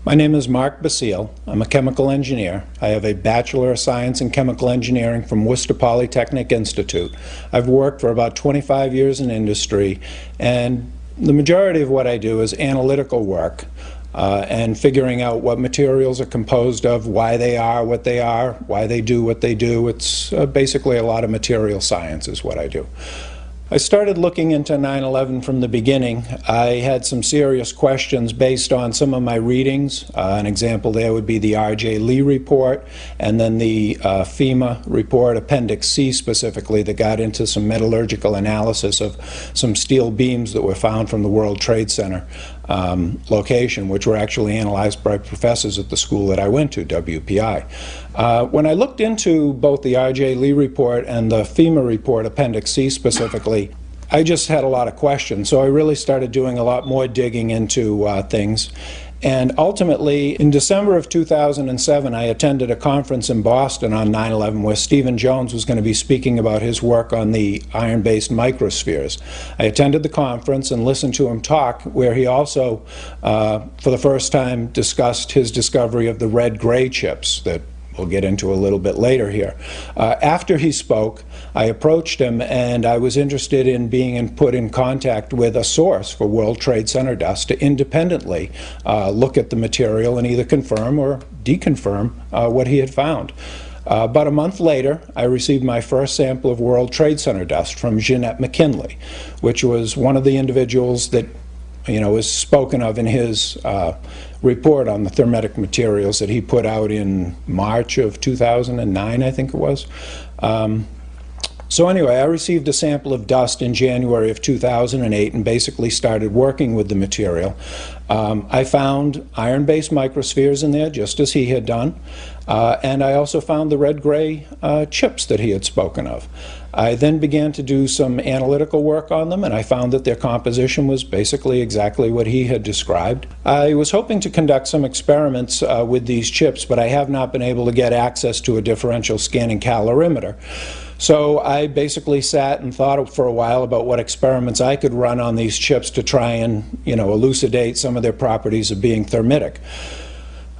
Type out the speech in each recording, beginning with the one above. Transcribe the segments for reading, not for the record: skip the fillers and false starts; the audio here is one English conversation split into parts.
My name is Mark Basile. I'm a chemical engineer. I have a Bachelor of Science in Chemical Engineering from Worcester Polytechnic Institute. I've worked for about 25 years in industry, and the majority of what I do is analytical work and figuring out what materials are composed of, why they are what they are, why they do what they do. It's basically a lot of material science is what I do. I started looking into 9/11 from the beginning. I had some serious questions based on some of my readings. An example there would be the R.J. Lee report, and then the FEMA report, Appendix C specifically, that got into some metallurgical analysis of some steel beams that were found from the World Trade Center location, which were actually analyzed by professors at the school that I went to, WPI. When I looked into both the R.J. Lee report and the FEMA report, Appendix C specifically, I just had a lot of questions, so I really started doing a lot more digging into things. And ultimately, in December of 2007, I attended a conference in Boston on 9/11 where Stephen Jones was going to be speaking about his work on the iron-based microspheres. I attended the conference and listened to him talk, where he also, for the first time, discussed his discovery of the red-gray chips that we'll get into a little bit later here. After he spoke, I approached him and I was interested in being put in contact with a source for World Trade Center dust to independently look at the material and either confirm or deconfirm what he had found. About a month later, I received my first sample of World Trade Center dust from Jeanette McKinley, which was one of the individuals that is spoken of in his report on the thermetic materials that he put out in March of 2009, I think it was. So anyway, I received a sample of dust in January of 2008 and basically started working with the material. I found iron-based microspheres in there, just as he had done, and I also found the red-gray chips that he had spoken of. I then began to do some analytical work on them, and I found that their composition was basically exactly what he had described. I was hoping to conduct some experiments with these chips, but I have not been able to get access to a differential scanning calorimeter. So I basically sat and thought for a while about what experiments I could run on these chips to try and, elucidate some of their properties of being thermitic.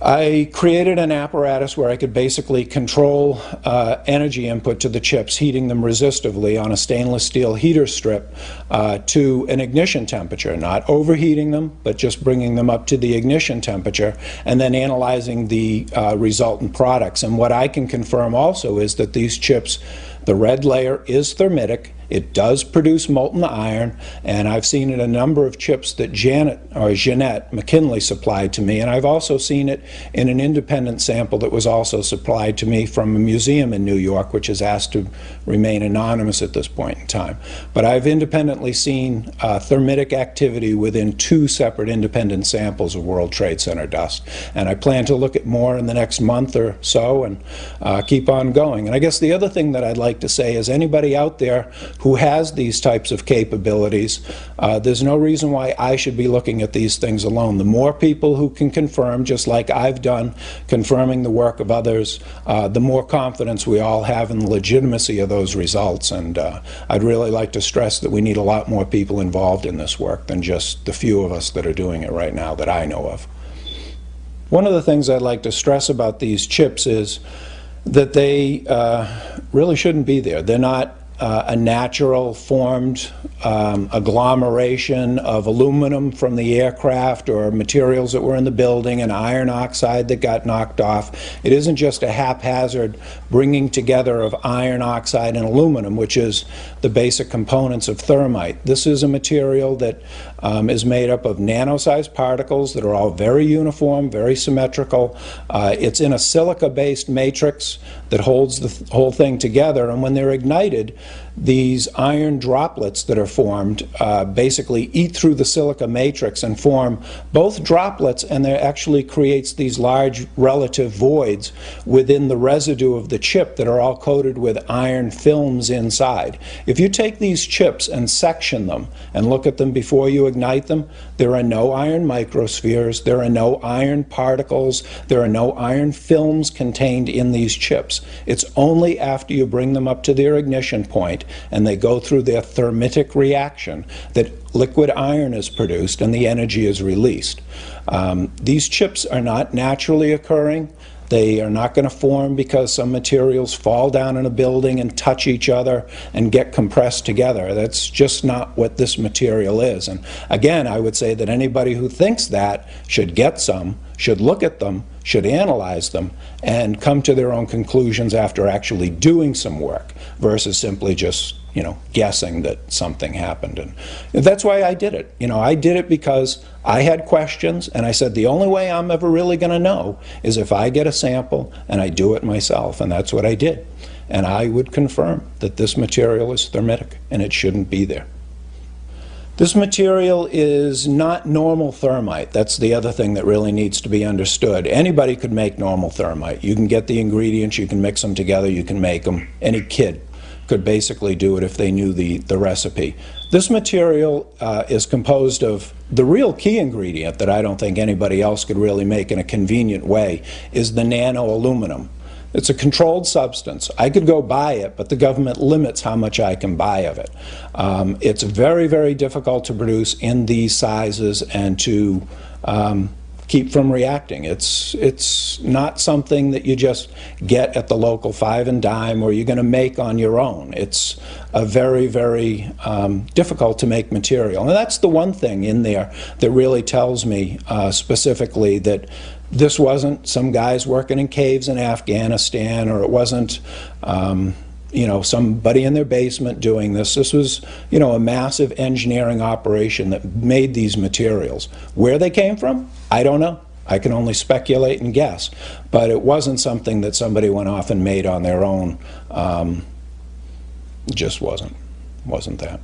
I created an apparatus where I could basically control energy input to the chips, heating them resistively on a stainless steel heater strip to an ignition temperature, not overheating them, but just bringing them up to the ignition temperature, and then analyzing the resultant products. And what I can confirm also is that these chips, the red layer is thermitic. It does produce molten iron, and I've seen it in a number of chips that Jeanette McKinley supplied to me, and I've also seen it in an independent sample that was also supplied to me from a museum in New York, which is asked to remain anonymous at this point in time. But I've independently seen thermitic activity within two separate independent samples of World Trade Center dust, and I plan to look at more in the next month or so and keep on going. And I guess the other thing that I'd like to say is anybody out there who has these types of capabilities, there's no reason why I should be looking at these things alone. The more people who can confirm, just like I've done, confirming the work of others, the more confidence we all have in the legitimacy of those results. And I'd really like to stress that we need a lot more people involved in this work than just the few of us that are doing it right now that I know of. One of the things I'd like to stress about these chips is that they really shouldn't be there. They're not a natural formed agglomeration of aluminum from the aircraft or materials that were in the building and iron oxide that got knocked off. It isn't just a haphazard bringing together of iron oxide and aluminum, which is the basic components of thermite. This is a material that is made up of nano-sized particles that are all very uniform, very symmetrical. It's in a silica-based matrix that holds the whole thing together, and when they're ignited, these iron droplets that are formed basically eat through the silica matrix and form both droplets, and that actually creates these large relative voids within the residue of the chip that are all coated with iron films inside. If you take these chips and section them and look at them before you ignite them, there are no iron microspheres, there are no iron particles, there are no iron films contained in these chips. It's only after you bring them up to their ignition point and they go through their thermitic reaction that liquid iron is produced and the energy is released. These chips are not naturally occurring. They are not going to form because some materials fall down in a building and touch each other and get compressed together. That's just not what this material is. And again, I would say that anybody who thinks that should get some, should look at them, should analyze them, and come to their own conclusions after actually doing some work versus simply just, guessing that something happened. And that's why I did it. I did it because I had questions, and I said the only way I'm ever really going to know is if I get a sample and I do it myself, and that's what I did. And I would confirm that this material is thermitic, and it shouldn't be there. This material is not normal thermite. That's the other thing that really needs to be understood. Anybody could make normal thermite. You can get the ingredients, you can mix them together, you can make them. Any kid could basically do it if they knew the recipe. This material is composed of the real key ingredient that I don't think anybody else could really make in a convenient way is the nano aluminum. It's a controlled substance. I could go buy it, but the government limits how much I can buy of it. It's very, very difficult to produce in these sizes and to keep from reacting. It's not something that you just get at the local five and dime or you're going to make on your own. It's a very, very difficult to make material. And that's the one thing in there that really tells me specifically that this wasn't some guys working in caves in Afghanistan, or it wasn't somebody in their basement doing this. This was, a massive engineering operation that made these materials. Where they came from, I don't know. I can only speculate and guess. But it wasn't something that somebody went off and made on their own. It just wasn't that.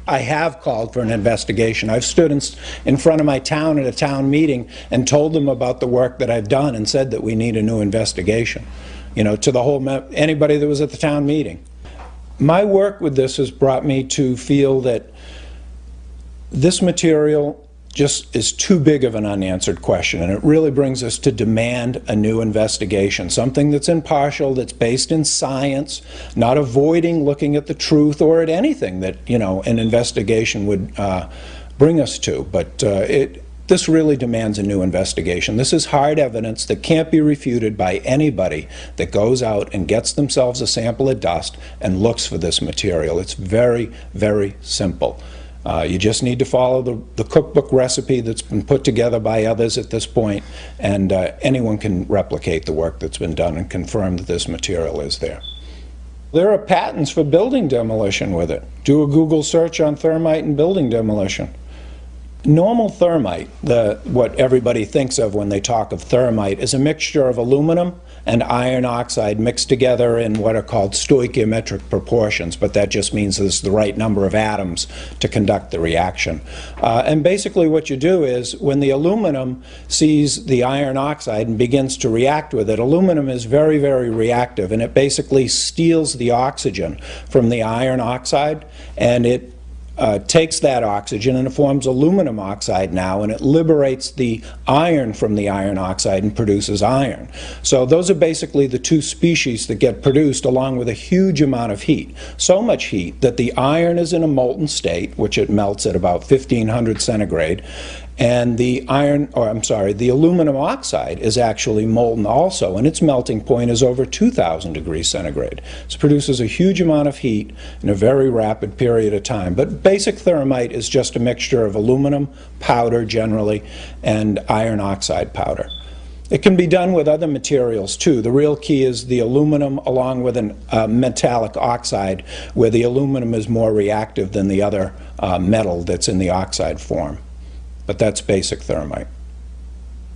I have called for an investigation. I've stood in front of my town at a town meeting and told them about the work that I've done and said that we need a new investigation. To the whole, anybody that was at the town meeting. My work with this has brought me to feel that this material just is too big of an unanswered question, and it really brings us to demand a new investigation, something that's impartial, that's based in science, not avoiding looking at the truth or at anything that, an investigation would bring us to. But this really demands a new investigation. This is hard evidence that can't be refuted by anybody that goes out and gets themselves a sample of dust and looks for this material. It's very, very simple. You just need to follow the cookbook recipe that's been put together by others at this point, and anyone can replicate the work that's been done and confirm that this material is there. There are patents for building demolition with it. Do a Google search on thermite and building demolition. Normal thermite, what everybody thinks of when they talk of thermite, is a mixture of aluminum and iron oxide mixed together in what are called stoichiometric proportions, but that just means there's the right number of atoms to conduct the reaction. And basically what you do is when the aluminum sees the iron oxide and begins to react with it, aluminum is very, very reactive, and it basically steals the oxygen from the iron oxide, and it takes that oxygen and it forms aluminum oxide now, and it liberates the iron from the iron oxide and produces iron. So those are basically the two species that get produced along with a huge amount of heat. So much heat that the iron is in a molten state, which it melts at about 1500 centigrade, and the the aluminum oxide is actually molten also, and its melting point is over 2000 degrees centigrade. So it produces a huge amount of heat in a very rapid period of time. But basic thermite is just a mixture of aluminum powder generally and iron oxide powder. It can be done with other materials too. The real key is the aluminum along with a metallic oxide, where the aluminum is more reactive than the other metal that's in the oxide form. But that's basic thermite.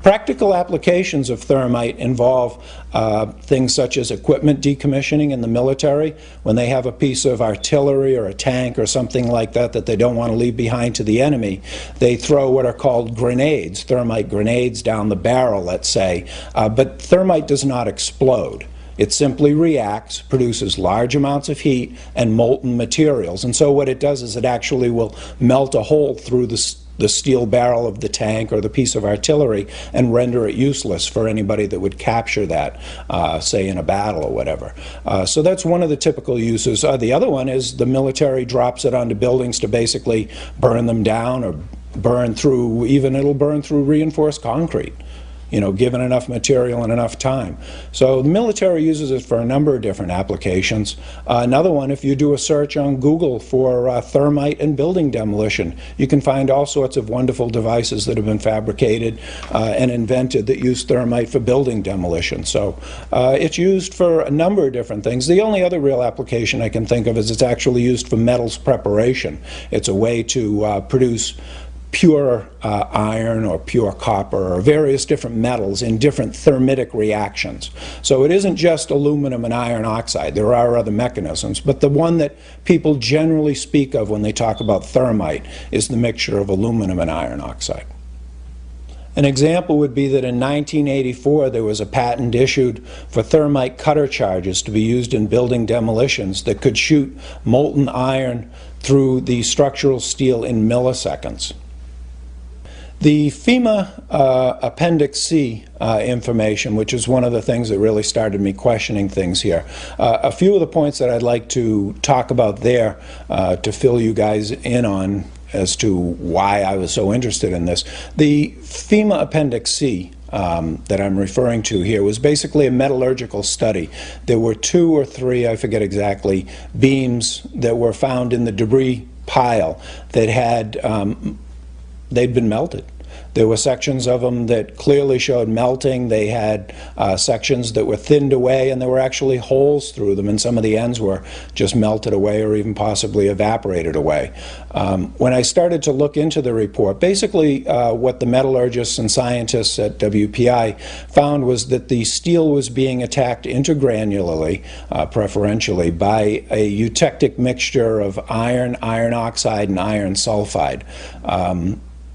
Practical applications of thermite involve things such as equipment decommissioning in the military. When they have a piece of artillery or a tank or something like that that they don't want to leave behind to the enemy, they throw what are called grenades, thermite grenades, down the barrel, let's say. But thermite does not explode. It simply reacts, produces large amounts of heat and molten materials. And so what it does is it actually will melt a hole through the steel barrel of the tank or the piece of artillery and render it useless for anybody that would capture that, say in a battle or whatever. So that's one of the typical uses. The other one is the military drops it onto buildings to basically burn them down or burn through, it'll burn through reinforced concrete, given enough material and enough time. So the military uses it for a number of different applications. Another one, if you do a search on Google for thermite and building demolition, you can find all sorts of wonderful devices that have been fabricated and invented that use thermite for building demolition. So it's used for a number of different things. The only other real application I can think of is it's actually used for metals preparation. It's a way to produce pure iron or pure copper or various different metals in different thermitic reactions. So it isn't just aluminum and iron oxide. There are other mechanisms, but the one that people generally speak of when they talk about thermite is the mixture of aluminum and iron oxide. An example would be that in 1984 there was a patent issued for thermite cutter charges to be used in building demolitions that could shoot molten iron through the structural steel in milliseconds. The FEMA Appendix C information, which is one of the things that really started me questioning things here. A few of the points that I'd like to talk about there to fill you guys in on as to why I was so interested in this. The FEMA Appendix C that I'm referring to here was basically a metallurgical study. There were 2 or 3, I forget exactly, beams that were found in the debris pile that had they'd been melted. There were sections of them that clearly showed melting. They had sections that were thinned away, and there were actually holes through them, and some of the ends were just melted away or even possibly evaporated away. When I started to look into the report, basically what the metallurgists and scientists at WPI found was that the steel was being attacked intergranularly, preferentially, by a eutectic mixture of iron, iron oxide, and iron sulfide.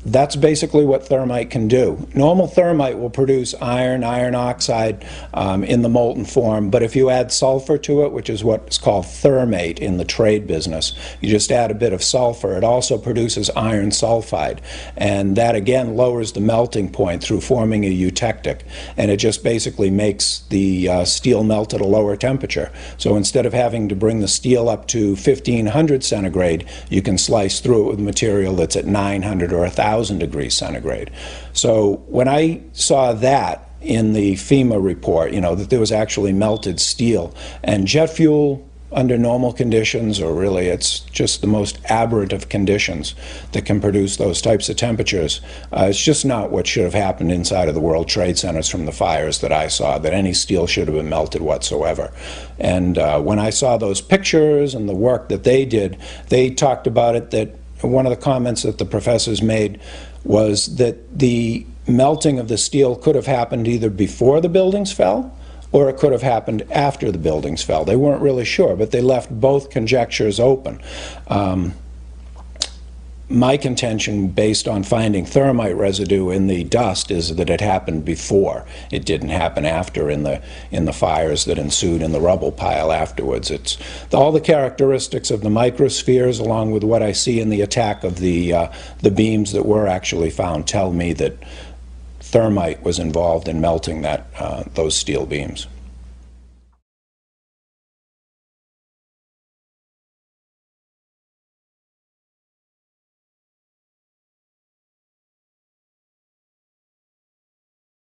That's basically what thermite can do. Normal thermite will produce iron, iron oxide in the molten form, but if you add sulfur to it, which is what's called thermate in the trade business, you just add a bit of sulfur, it also produces iron sulfide, and that again lowers the melting point through forming a eutectic, and it just basically makes the steel melt at a lower temperature. So instead of having to bring the steel up to 1500 centigrade, you can slice through it with material that's at 900 or 1000 degrees centigrade. So when I saw that in the FEMA report, that there was actually melted steel, and jet fuel under normal conditions, or really it's just the most aberrant of conditions that can produce those types of temperatures, it's just not what should have happened inside of the World Trade Centers from the fires that I saw, that any steel should have been melted whatsoever. And when I saw those pictures and the work that they did, they talked about it that one of the comments that the professors made was that the melting of the steel could have happened either before the buildings fell or it could have happened after the buildings fell. They weren't really sure, but they left both conjectures open. My contention, based on finding thermite residue in the dust, is that it happened before. It didn't happen after in the fires that ensued in the rubble pile afterwards. It's all the characteristics of the microspheres, along with what I see in the attack of the beams that were actually found, tell me that thermite was involved in melting those steel beams.